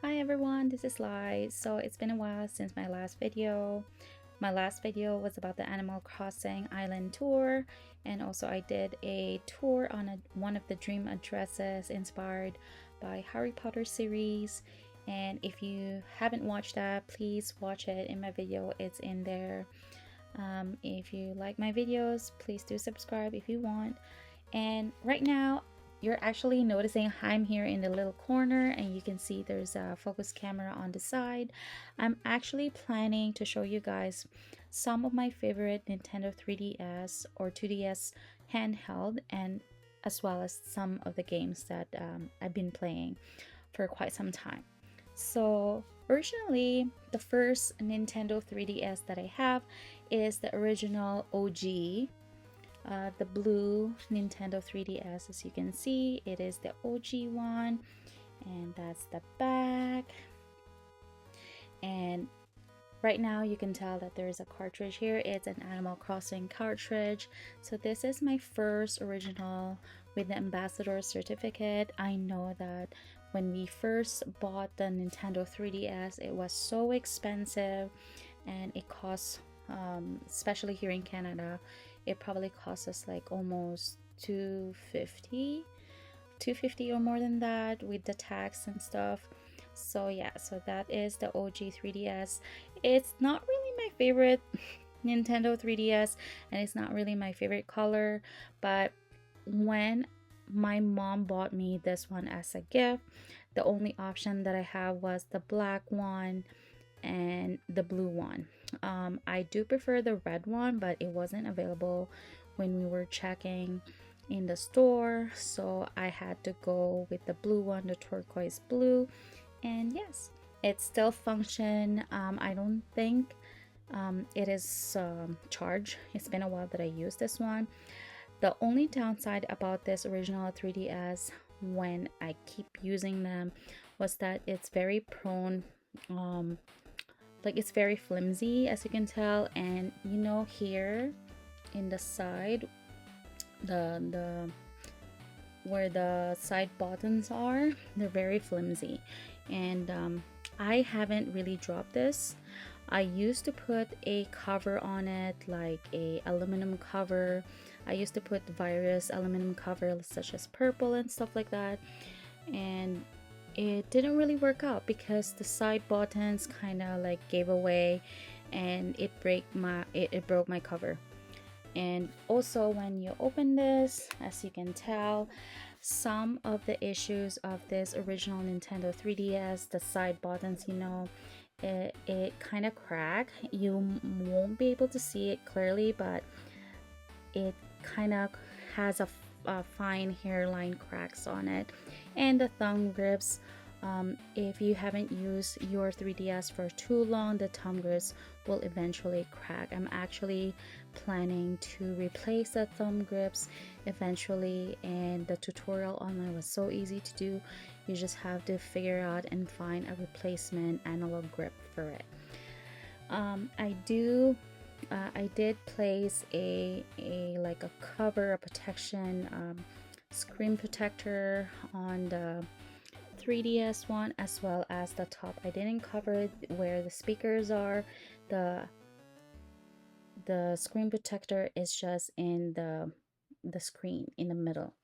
Hi everyone, this is Lai. So it's been a while since my last video. My last video was about the Animal Crossing Island tour, and also I did a tour on one of the dream addresses inspired by Harry Potter series. And if you haven't watched that, please watch it in my video. It's in there. If you like my videos, please do subscribe if you want. And right now you're actually noticing I'm here in the little corner, and you can see there's a focus camera on the side. I'm actually planning to show you guys some of my favorite Nintendo 3DS or 2DS handheld, and as well as some of the games that I've been playing for quite some time. So originally, the first Nintendo 3DS that I have is the original OG, the blue Nintendo 3DS. As you can see, it is the OG one, and that's the back. And right now you can tell that there is a cartridge here. It's an Animal Crossing cartridge. So this is my first original with the ambassador certificate. I know that when we first bought the Nintendo 3DS, it was so expensive, and it costs especially here in Canada, it probably costs us like almost 250 or more than that with the tax and stuff. So yeah, so that is the OG 3DS. It's not really my favorite Nintendo 3DS, and it's not really my favorite color, but when my mom bought me this one as a gift, the only option that I have was the black one and the blue one. I do prefer the red one, but it wasn't available when we were checking in the store, so I had to go with the blue one, the turquoise blue. And yes, it still function. I don't think it is charged. It's been a while that I used this one. The only downside about this original 3DS when I keep using them was that it's very prone, like it's very flimsy, as you can tell. And you know, here in the side, the where the side buttons are, they're very flimsy. And I haven't really dropped this. I used to put a cover on it, like a aluminum cover. I used to put various aluminum covers such as purple and stuff like that, and it didn't really work out because the side buttons kind of like gave away, and it broke my cover. And also when you open this, as you can tell, some of the issues of this original Nintendo 3DS, the side buttons, you know, it kind of crack. You won't be able to see it clearly, but it kind of has a fine hairline cracks on it. And the thumb grips, if you haven't used your 3DS for too long, the thumb grips will eventually crack. I'm actually planning to replace the thumb grips eventually, and the tutorial online was so easy to do. You just have to figure out and find a replacement analog grip for it. I did place a like a cover, a protection, screen protector on the 3DS one, as well as the top. I didn't cover it where the speakers are. The screen protector is just in the screen in the middle.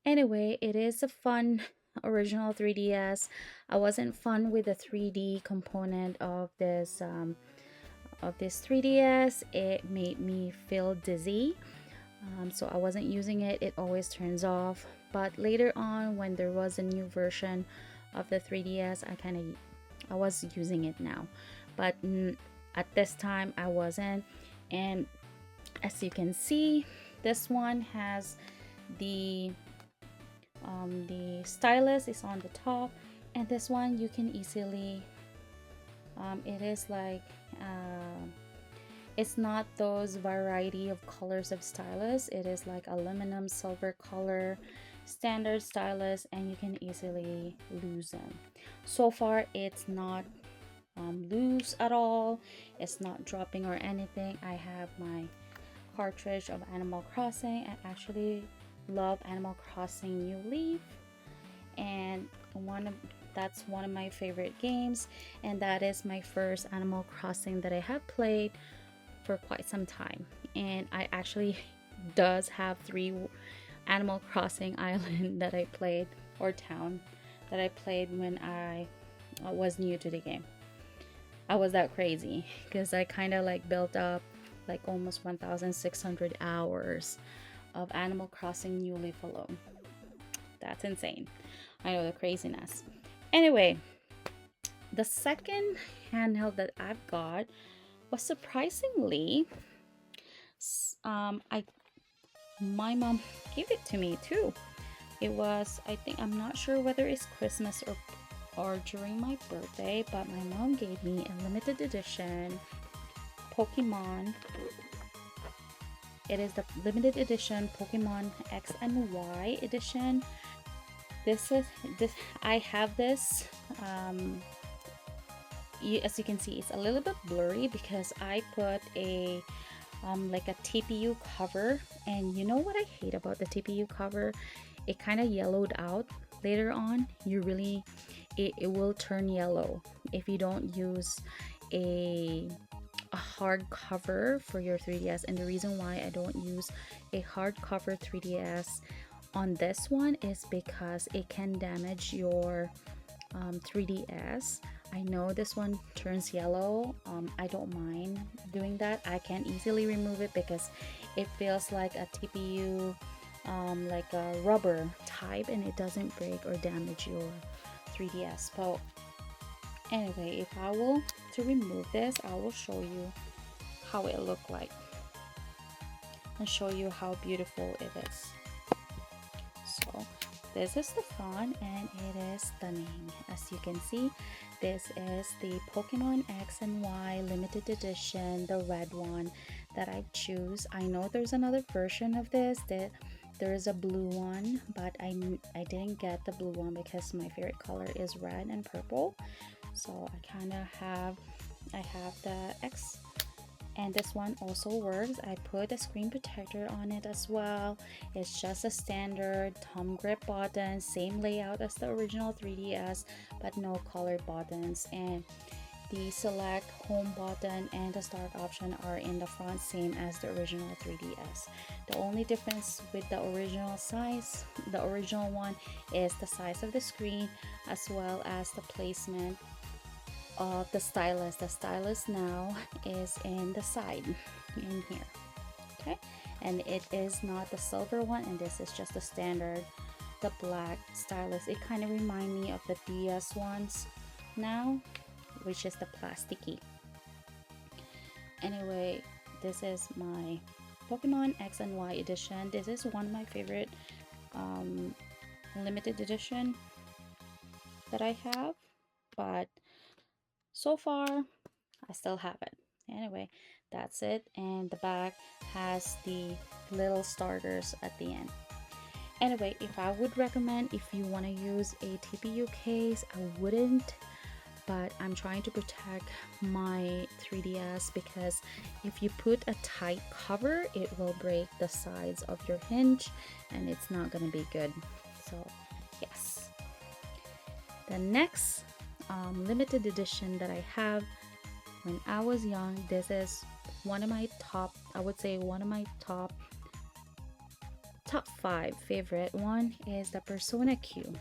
Anyway, it is a fun original 3DS. I wasn't fun with the 3D component of this 3DS. It made me feel dizzy, so I wasn't using it. It always turns off. But later on, when there was a new version of the 3DS, I was using it now, but at this time I wasn't. And as you can see, this one has the stylus is on the top, and this one you can easily it is like it's not those variety of colors of stylus. It is like aluminum, silver color, standard stylus, and you can easily lose them. So far it's not loose at all. It's not dropping or anything. I have my cartridge of Animal Crossing. I actually love Animal Crossing New Leaf, and that's one of my favorite games, and that is my first Animal Crossing that I have played for quite some time. And I actually does have 3 Animal Crossing island that I played, or town that I played when I was new to the game. I was that crazy because I kind of like built up like almost 1,600 hours of Animal Crossing New Leaf alone. That's insane. I know, the craziness. Anyway, the second handheld that I've got was surprisingly, I my mom gave it to me too. It was, I think, I'm not sure whether it's Christmas or during my birthday, but my mom gave me a limited edition Pokemon. It is the limited edition Pokemon X and Y edition. This is this. I have this. As you can see, it's a little bit blurry because I put a like a TPU cover, and you know what I hate about the TPU cover? It kind of yellowed out later on. It will turn yellow if you don't use a hard cover for your 3DS. And the reason why I don't use a hard cover 3DS on this one is because it can damage your 3DS. I know this one turns yellow. I don't mind doing that. I can easily remove it because it feels like a TPU, like a rubber type, and it doesn't break or damage your 3DS. But anyway, if I will to remove this, I will show you how it look like and show you how beautiful it is. So this is the front and it is stunning. As you can see, this is the Pokemon X and Y limited edition, the red one that I choose. I know there's another version of this, that there is a blue one, but I didn't get the blue one because my favorite color is red and purple. So I have the X, and this one also works. I put a screen protector on it as well. It's just a standard thumb grip button, same layout as the original 3DS, but no color buttons. And the select home button and the start option are in the front, same as the original 3DS. The only difference with the original one is the size of the screen, as well as the placement of the stylus. The stylus now is in the side in here, okay, and it is not the silver one, and this is just the standard, the black stylus. It kind of reminds me of the DS ones now, which is the plasticky. Anyway, this is my Pokemon X and Y edition. This is one of my favorite limited edition that I have, but so far I still have it. Anyway, that's it, and the back has the little starters at the end. Anyway, if I would recommend, if you want to use a TPU case, I wouldn't, but I'm trying to protect my 3DS because if you put a tight cover, it will break the sides of your hinge and it's not going to be good. So yes, the next limited edition that I have when I was young, this is one of my top, I would say one of my top 5 favorite one is the Persona Q.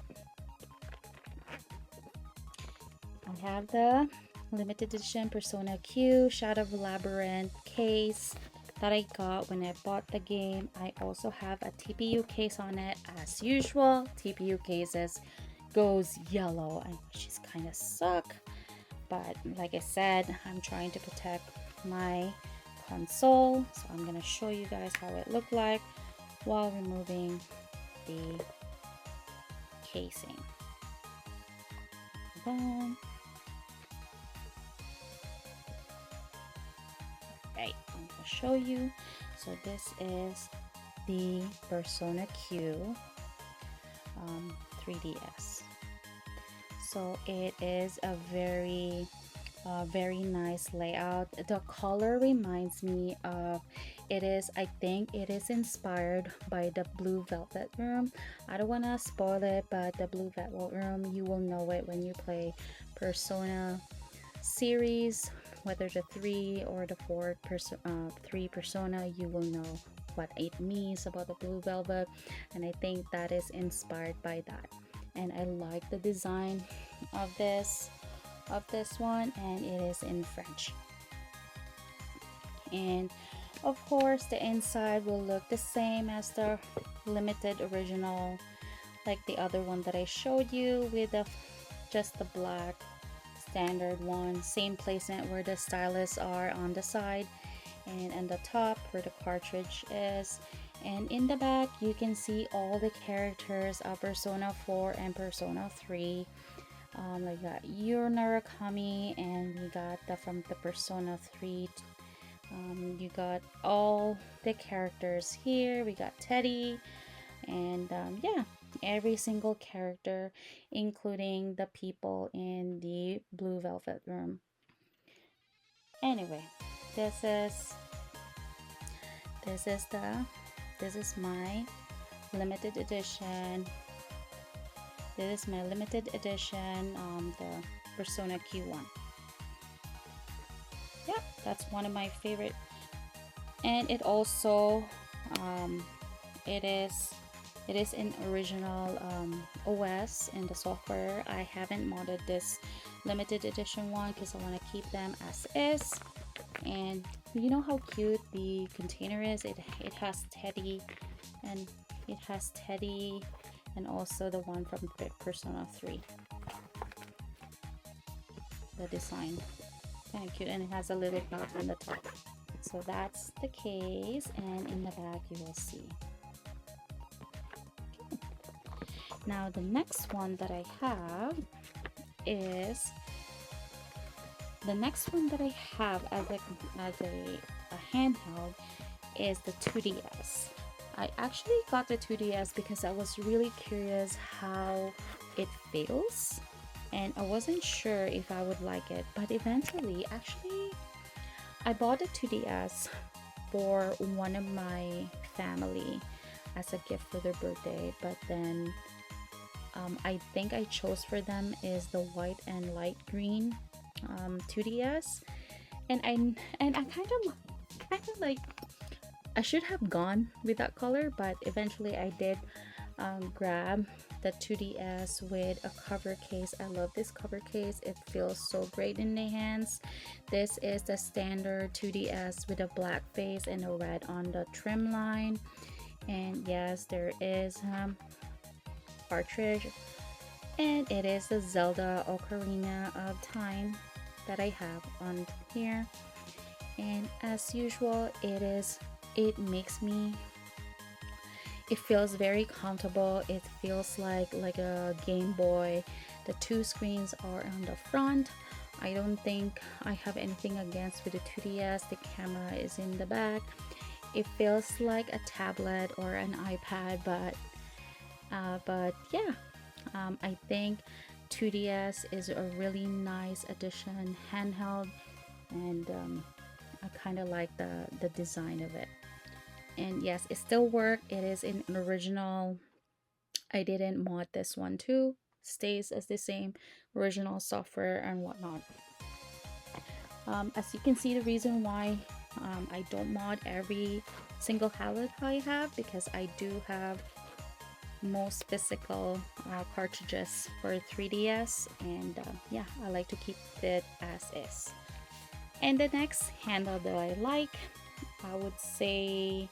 I have the limited edition Persona Q Shadow of Labyrinth case that I got when I bought the game. I also have a TPU case on it. As usual, TPU cases goes yellow, which is kind of suck, but like I said, I'm trying to protect my console, so I'm gonna show you guys how it looked like while removing the casing. Then right, I'm gonna show you. So this is the Persona Q 3DS. So it is a very nice layout. The color reminds me of I think it is inspired by the Blue Velvet Room. I don't want to spoil it, but the Blue Velvet Room, you will know it when you play Persona series, whether the 3 or the 3 Persona, you will know what it means about the Blue Velvet, and I think that is inspired by that. And I like the design of this one, and it is in French. And of course the inside will look the same as the limited original, like the other one that I showed you, with just the black standard one. Same placement where the stylus are on the side and the top where the cartridge is. And in the back you can see all the characters of Persona 4 and Persona 3. We got Yunarakami, and we got from the Persona 3. You got all the characters here. We got Teddy, and yeah, every single character, including the people in the Blue Velvet Room. Anyway, this is my limited edition. This is my limited edition, the Persona Q1. Yeah, that's one of my favorite. And it also it is in original OS in the software. I haven't modded this limited edition one because I want to keep them as is. And you know how cute the container is? It has Teddy, and also the one from Persona 3. The design, kind of cute, and it has a little dot on the top. So that's the case, and in the back you will see. Now the next one that I have is as a handheld is the 2DS. I actually got the 2DS because I was really curious how it feels, and I wasn't sure if I would like it, but eventually, actually, I bought a 2DS for one of my family as a gift for their birthday, but then I think I chose for them is the white and light green 2DS, and I kind of like, I should have gone with that color, but eventually I did grab the 2DS with a cover case. I love this cover case. It feels so great in the hands. This is the standard 2DS with a black face and a red on the trim line. And yes, there is cartridge, and it is the Zelda Ocarina of Time that I have on here. And as usual, it feels very comfortable. It feels like a Game Boy. The two screens are on the front. I don't think I have anything against with the 2DS. The camera is in the back. It feels like a tablet or an iPad, but yeah, I think 2DS is a really nice addition handheld, and I kind of like the design of it. And yes, it still works. It is in an original. I didn't mod this one too. Stays as the same original software and whatnot. As you can see, the reason why I don't mod every single handheld I have, because I do have most physical cartridges for 3DS, and yeah, I like to keep it as is. And the next handle that I like, I would say,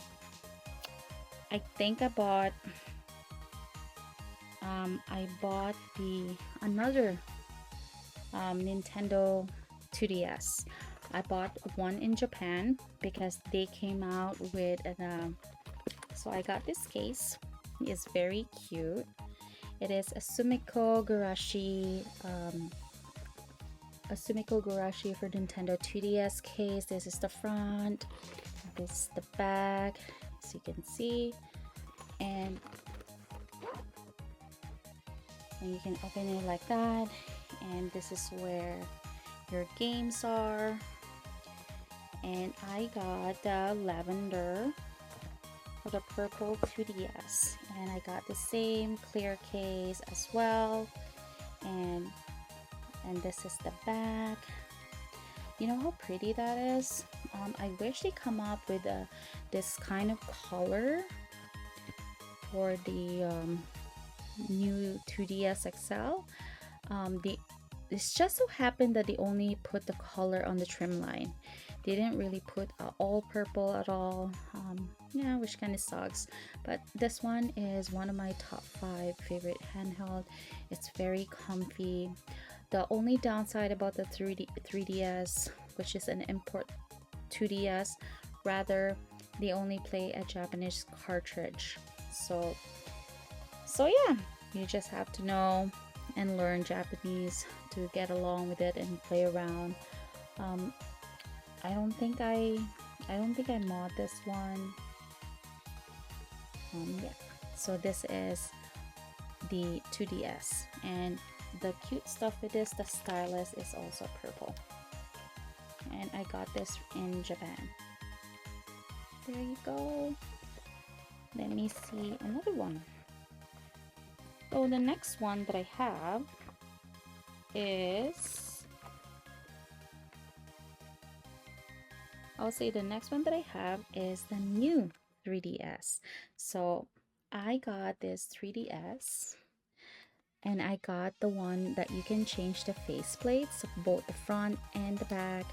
I think I bought another Nintendo 2DS. I bought one in Japan because they came out with so I got this case. It's very cute. It is a Sumiko Gurashi for Nintendo 2DS case. This is the front, this is the back, as you can see, and you can open it like that, and this is where your games are. and I got the lavender or the purple 2DS, and I got the same clear case as well, and this is the back. You know how pretty that is? I wish they come up with this kind of color for the new 2DS XL. It's just so happened that they only put the color on the trim line. They didn't really put all purple at all. Yeah, which kind of sucks. But this one is one of my top 5 favorite handheld. It's very comfy. The only downside about the 3DS, which is an import 2DS, rather they only play a Japanese cartridge. So yeah, you just have to know and learn Japanese to get along with it and play around. I don't think I mod this one. Yeah. So this is the 2DS, and the cute stuff with this, the stylus is also purple, and I got this in Japan. There you go. Let me see another one. So the next one that I have is, I'll say the next one that I have is the new 3DS. So I got this 3DS, and I got the one that you can change the faceplates, both the front and the back.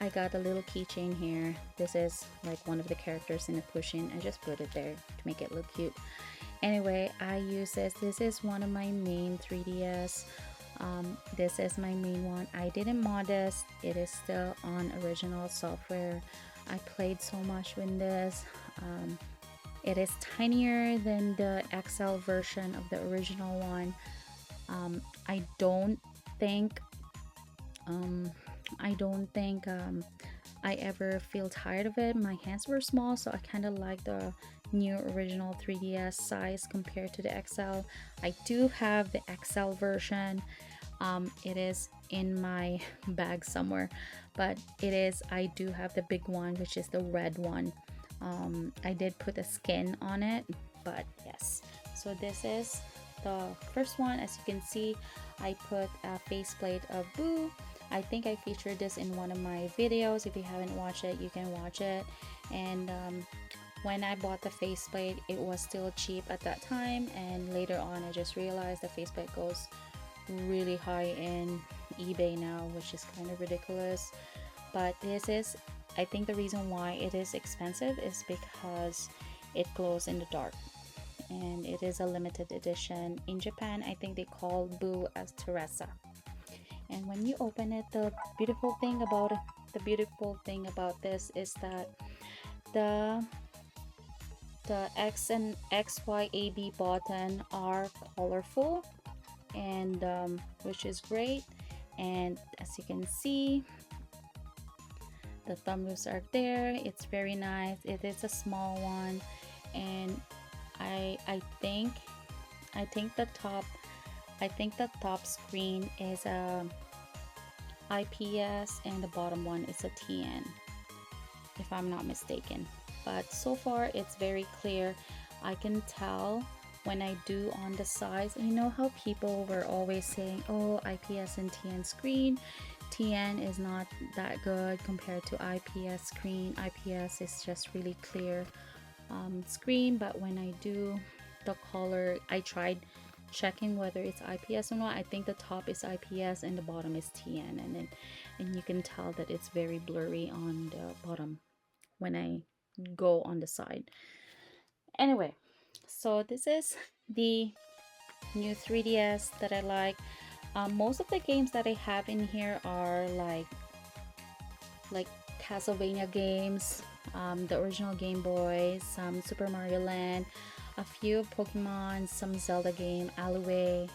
I got a little keychain here. This is like one of the characters in the push-in. I just put it there to make it look cute. Anyway, I use this. This is one of my main 3DS. This is my main one. I didn't mod this. It is still on original software. I played so much with this. It is tinier than the XL version of the original one. I don't think I ever feel tired of it. My hands were small, so I kind of like the new original 3DS size compared to the XL. I do have the XL version. It is in my bag somewhere, but I do have the big one, which is the red one. I did put a skin on it, but yes. So this is the first one. As you can see, I put a faceplate of Boo. I think I featured this in one of my videos. If you haven't watched it, you can watch it. And when I bought the faceplate, it was still cheap at that time, and later on I just realized the faceplate goes really high in eBay now, which is kind of ridiculous. But this is, I think the reason why it is expensive is because it glows in the dark, and it is a limited edition. In Japan, I think they call Boo as Teresa. And when you open it, the beautiful thing about this is that the X and XY AB button are colorful, and which is great. And as you can see, the thumb roots are there. It's very nice. It is a small one, and I think the top screen is a IPS and the bottom one is a TN, if I'm not mistaken. But so far it's very clear. I can tell when I do on the sides. You know how people were always saying, oh, IPS and TN screen, TN is not that good compared to IPS screen. IPS is just really clear screen, but when I do the color, I tried checking whether it's IPS or not. I think the top is IPS and the bottom is TN, and you can tell that it's very blurry on the bottom when I go on the side. Anyway, so this is the new 3DS that I like. Most of the games that I have in here are like Castlevania games, the original Game Boy, some Super Mario Land, a few Pokemon, some Zelda game, Alleyway,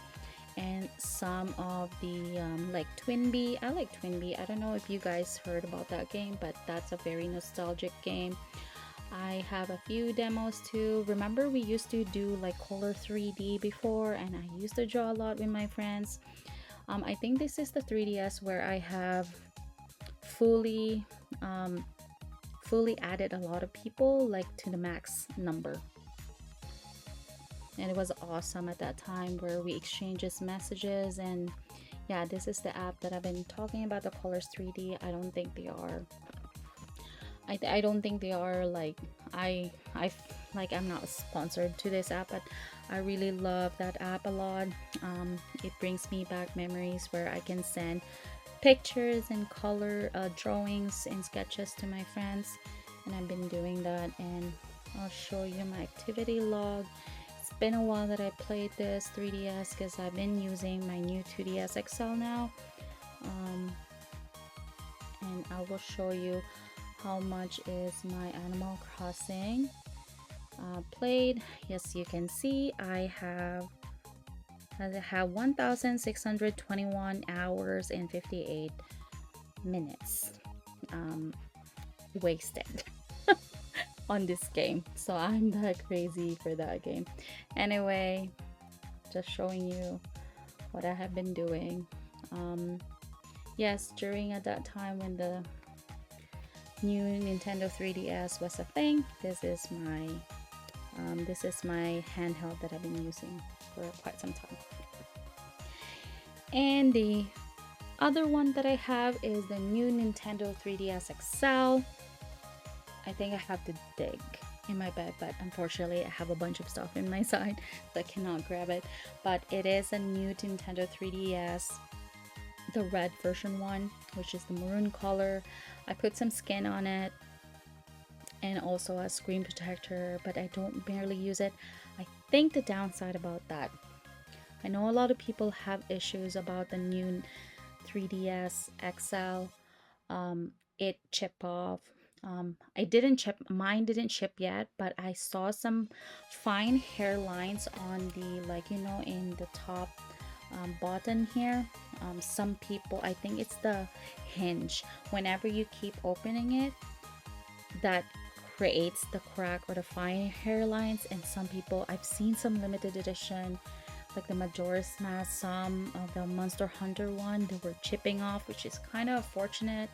and some of the like Twinbee. I like Twinbee. I don't know if you guys heard about that game, but that's a very nostalgic game. I have a few demos too. Remember, we used to do like color 3D before, and I used to draw a lot with my friends. I think this is the 3DS where I have fully fully added a lot of people, like to the max number. And it was awesome at that time where we exchanged messages. And yeah, this is the app that I've been talking about, the Colors 3D. I don't think they are I don't think they are like like I'm not sponsored to this app, but I really love that app a lot. It brings me back memories where I can send pictures and color drawings and sketches to my friends, and I've been doing that. And I'll show you my activity log. It's been a while that I played this 3DS because I've been using my new 2DS XL now, and I will show you how much is my Animal Crossing played. Yes, you can see I have 1,621 hours and 58 minutes wasted on this game. So I'm that crazy for that game. Anyway, just showing you what I have been doing. Yes, during at that time when the new Nintendo 3DS was a thing, this is my handheld that I've been using for quite some time. And the other one that I have is the new Nintendo 3DS XL. I think I have to dig in my bed, but unfortunately I have a bunch of stuff in my side so I cannot grab it. But it is a new Nintendo 3DS, the red version one, which is the maroon color. I put some skin on it and also a screen protector, but I don't barely use it. I think the downside about that, I know a lot of people have issues about the new 3DS XL. It chip off. I didn't chip, mine didn't chip yet, but I saw some fine hairlines on the, like, you know, in the top button here. Some people, I think it's the hinge, whenever you keep opening it, that creates the crack or the fine hairlines. And some people, I've seen some limited edition like the Majora's Mask, some of the Monster Hunter one, they were chipping off, which is kind of fortunate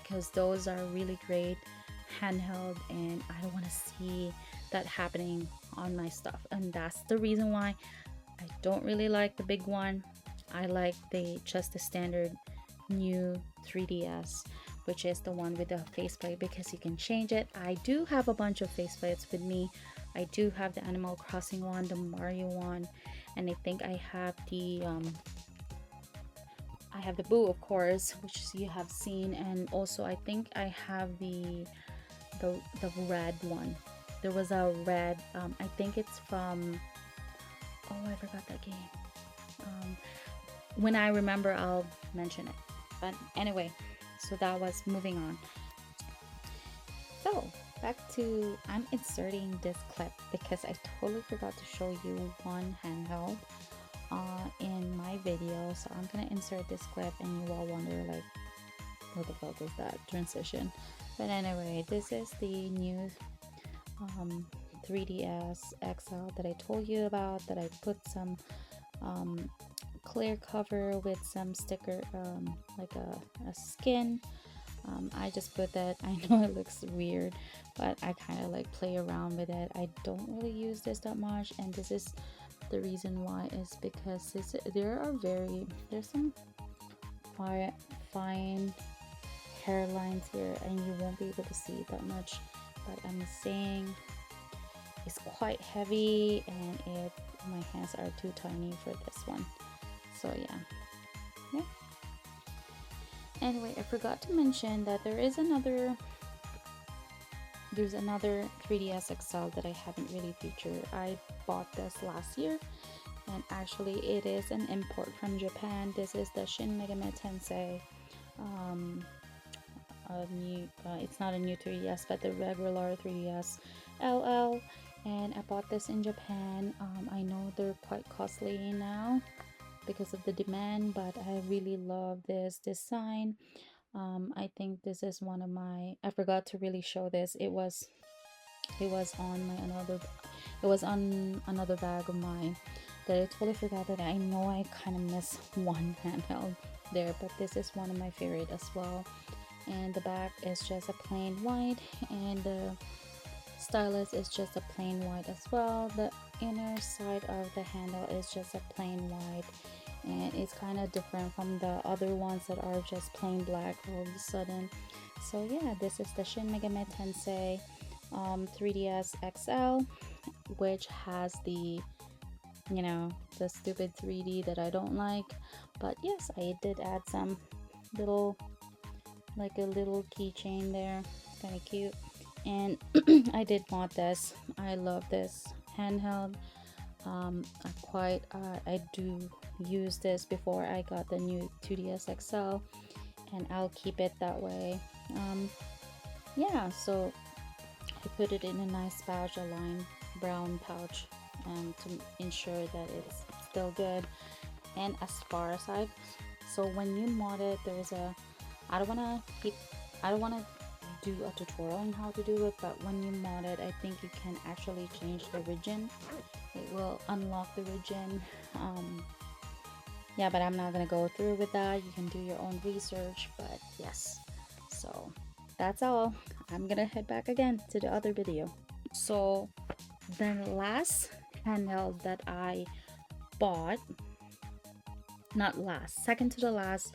because those are really great handheld, and I don't want to see that happening on my stuff. And that's the reason why I don't really like the big one. I like just the standard new 3DS, which is the one with the faceplate, because you can change it. I do have a bunch of faceplates with me. I do have the Animal Crossing one, the Mario one, and I think I have the Boo, of course, which you have seen, and also I think I have the red one. There was a red, I think it's from, oh, I forgot that game. When I remember, I'll mention it. But anyway, so that was moving on. So back to, I'm inserting this clip because I totally forgot to show you one handheld in my video. So I'm gonna insert this clip and you all wonder like, what the fuck is that transition? But anyway, this is the new 3DS XL that I told you about, that I put some clear cover with some sticker, like a skin. I just put that. I know it looks weird, but I kind of like play around with it. I don't really use this that much, and this is the reason why is because there's some fine hairlines here, and you won't be able to see it that much, but I'm saying it's quite heavy, and my hands are too tiny for this one. So yeah. Anyway, I forgot to mention that there's another 3DS XL that I haven't really featured. I bought this last year, and actually it is an import from Japan. This is the Shin Megami Tensei it's not a new 3DS, but the regular 3DS LL, and I bought this in Japan. I know they're quite costly now because of the demand, but I really love this design. I think this is one of my, I forgot to really show this. It was on another bag of mine that I totally forgot that. I know I kind of missed one handheld there, but this is one of my favorite as well. and the back is just a plain white, and the stylus is just a plain white as well. The inner side of the handle is just a plain white, and it's kind of different from the other ones that are just plain black all of a sudden. So yeah, this is the Shin Megami Tensei 3DS XL, which has the, you know, the stupid 3D that I don't like. But yes, I did add some little, like a little keychain there. It's kind of cute. And I did mod this. I love this handheld. I do use this before I got the new 2DS XL, and I'll keep it that way. Yeah, so I put it in a nice pouch, a lime brown pouch, to ensure that it's still good. And as far as so when you mod it, there's a, I don't want to do a tutorial on how to do it, but when you mod it, I think you can actually change the region. It will unlock the region. Yeah, but I'm not gonna go through with that. You can do your own research, but yes. So that's all. I'm gonna head back again to the other video. So the last handheld that I bought, not last, second to the last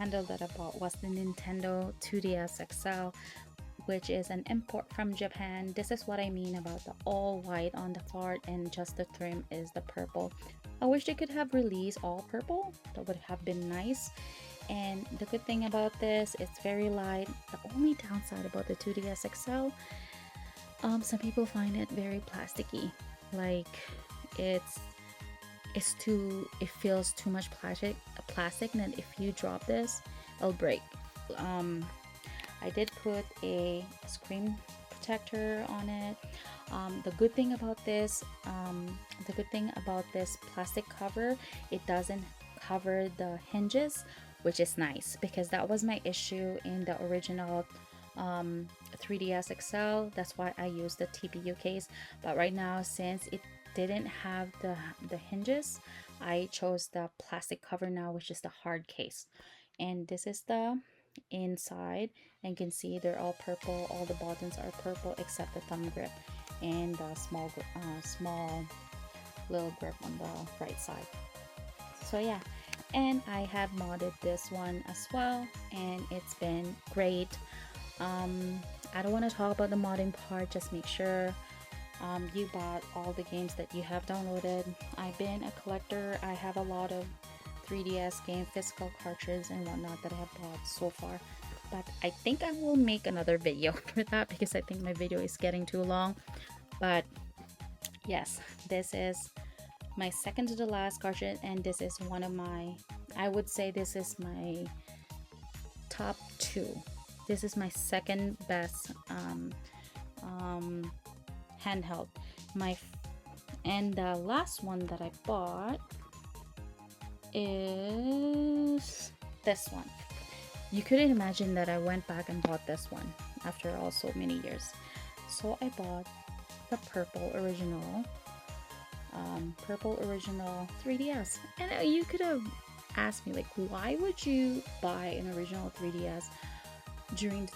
handheld that I bought was the Nintendo 2DS XL, which is an import from Japan. This is what I mean about the all white on the part and just the trim is the purple. I wish they could have released all purple. That would have been nice. And the good thing about this, it's very light. The only downside about the 2DS XL, some people find it very plasticky. Like it feels too much plastic, and if you drop this, it'll break. I did put a screen protector on it. The good thing about this plastic cover, it doesn't cover the hinges, which is nice because that was my issue in the original 3DS XL. That's why I used the TPU case. But right now, since it didn't have the hinges, I chose the plastic cover now, which is the hard case. And this is the inside, and you can see they're all purple. All the buttons are purple except the thumb grip and the small little grip on the right side. So yeah, and I have modded this one as well, and it's been great. I don't want to talk about the modding part. Just make sure you bought all the games that you have downloaded. I've been a collector. I have a lot of 3DS game physical cartridges and whatnot that I have bought so far, but I think I will make another video for that because I think my video is getting too long. But yes, this is my second to the last cartridge, and this is one of my, I would say this is my top 2. This is my second best handheld. And the last one that I bought is this one. You couldn't imagine that I went back and bought this one after all so many years. So I bought the purple original 3DS. And you could have asked me, like, why would you buy an original 3DS during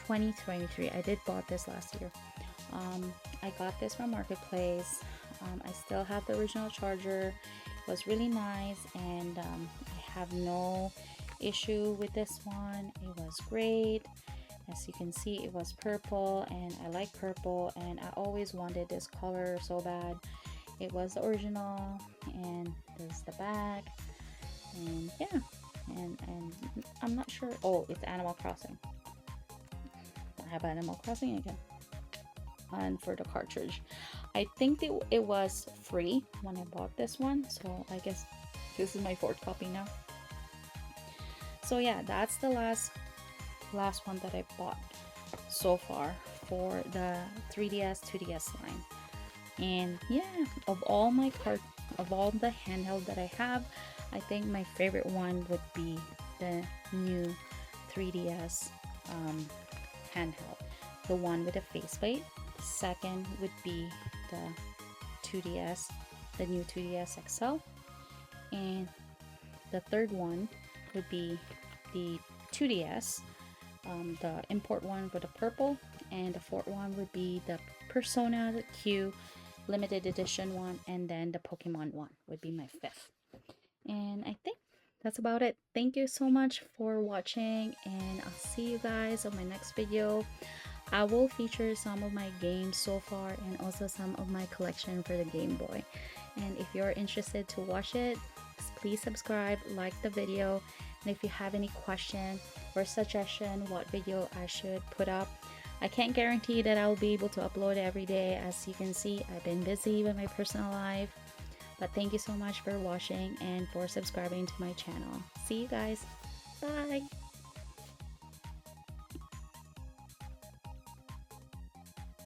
2023? I did bought this last year. I got this from Marketplace. I still have the original charger. It was really nice, and I have no issue with this one. It was great. As you can see, it was purple, and I like purple, and I always wanted this color so bad. It was the original, and there's the back, and yeah, and I'm not sure. Oh, it's Animal Crossing. I have Animal Crossing again. And for the cartridge, I think it was free when I bought this one, so I guess this is my 4th copy now. So yeah, that's the last one that I bought so far for the 3DS 2DS line. And yeah, of all the handheld that I have, I think my favorite one would be the new 3DS handheld, the one with the faceplate. Second would be the 2DS, the new 2DS XL, and the third one would be the 2DS the import one with the purple, and the fourth one would be the Persona Q limited edition one, and then the Pokemon one would be my fifth. And I think that's about it. Thank you so much for watching, and I'll see you guys on my next video. I will feature some of my games so far and also some of my collection for the Game Boy. And if you're interested to watch it, please subscribe, like the video, and if you have any question or suggestion what video I should put up, I can't guarantee that I will be able to upload every day. As you can see, I've been busy with my personal life. But thank you so much for watching and for subscribing to my channel. See you guys. Bye.